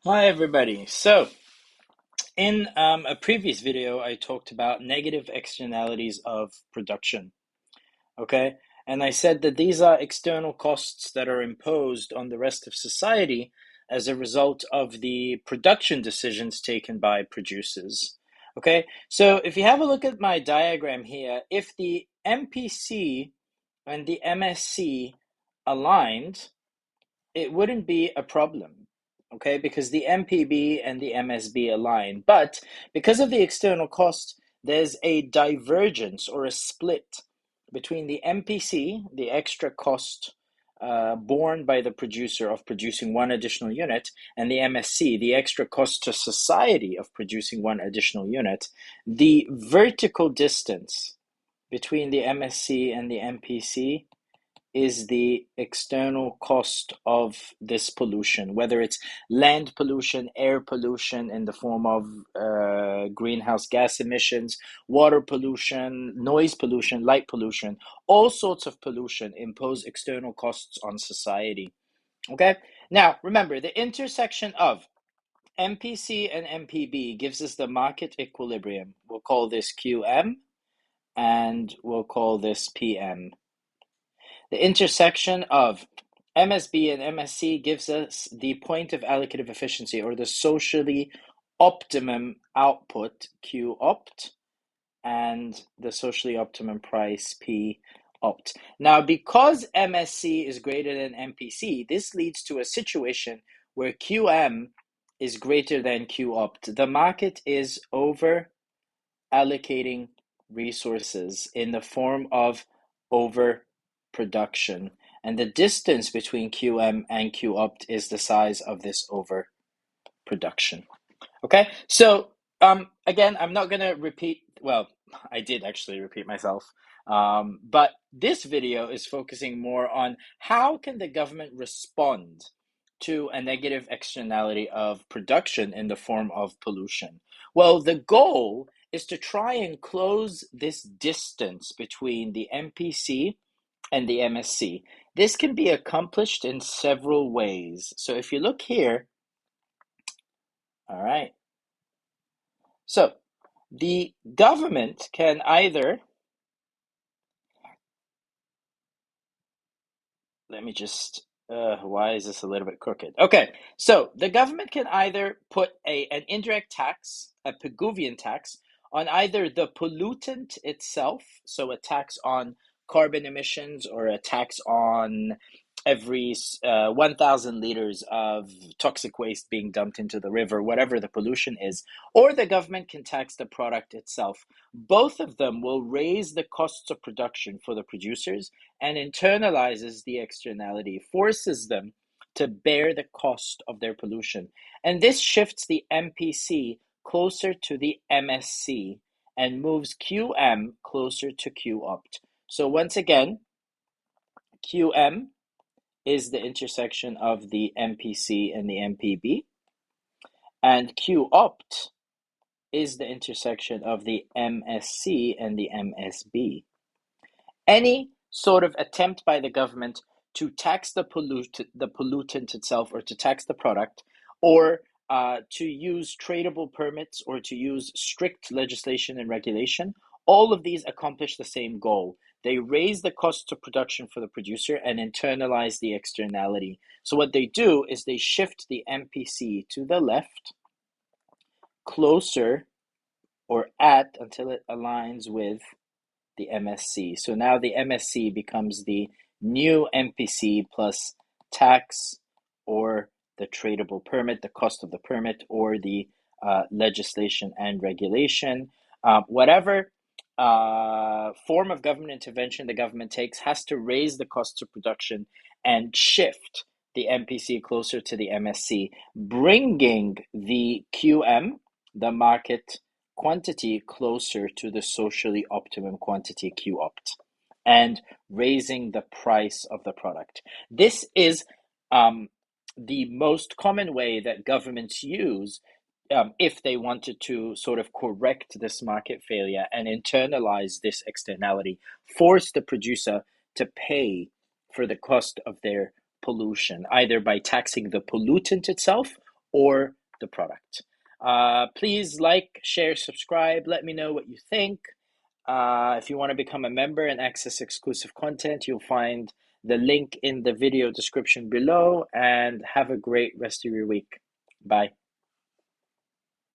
Hi everybody. So in a previous video, I talked about negative externalities of production. Okay, and I said that these are external costs that are imposed on the rest of society as a result of the production decisions taken by producers. Okay, so if you have a look at my diagram here, if the MPC and the MSC aligned, it wouldn't be a problem, okay, because the MPB and the MSB align. But because of the external cost, there's a divergence or a split between the MPC, the extra cost borne by the producer of producing one additional unit, and the MSC, the extra cost to society of producing one additional unit. The vertical distance between the MSC and the MPC is the external cost of this pollution, whether it's land pollution, air pollution in the form of greenhouse gas emissions, water pollution, noise pollution, light pollution, all sorts of pollution impose external costs on society. Okay? Now, remember, the intersection of MPC and MPB gives us the market equilibrium. We'll call this QM and we'll call this PM. The intersection of MSB and MSC gives us the point of allocative efficiency, or the socially optimum output, Q opt, and the socially optimum price, P opt. Now, because MSC is greater than MPC, this leads to a situation where QM is greater than Q opt. The market is over allocating resources in the form of overproduction. And the distance between QM and QOpt is the size of this overproduction. Okay, so again, I'm not going to repeat, well, I did actually repeat myself, but this video is focusing more on how can the government respond to a negative externality of production in the form of pollution. Well, the goal is to try and close this distance between the MPC and the MSC. This can be accomplished in several ways. So if you look here, all right, so the government can either, let me just, why is this a little bit crooked? Okay, so the government can either put an indirect tax, a Pigouvian tax, on either the pollutant itself, so a tax on carbon emissions or a tax on every 1,000 liters of toxic waste being dumped into the river, whatever the pollution is, or the government can tax the product itself. Both of them will raise the costs of production for the producers and internalizes the externality, forces them to bear the cost of their pollution. And this shifts the MPC closer to the MSC and moves QM closer to QOpt. So once again, QM is the intersection of the MPC and the MPB, and QOpt is the intersection of the MSC and the MSB. Any sort of attempt by the government to tax the pollutant itself, or to tax the product, or to use tradable permits, or to use strict legislation and regulation, all of these accomplish the same goal. They raise the cost of production for the producer and internalize the externality. So what they do is they shift the MPC to the left, closer or at until it aligns with the MSC. So now the MSC becomes the new MPC plus tax, or the tradable permit, the cost of the permit, or the legislation and regulation. Whatever form of government intervention the government takes has to raise the cost of production and shift the MPC closer to the MSC, bringing the QM, the market quantity, closer to the socially optimum quantity, QOpt, and raising the price of the product. This is the most common way that governments use if they wanted to sort of correct this market failure and internalize this externality, force the producer to pay for the cost of their pollution, either by taxing the pollutant itself or the product. Please like, share, subscribe. Let me know what you think. If you want to become a member and access exclusive content, you'll find the link in the video description below. And have a great rest of your week. Bye.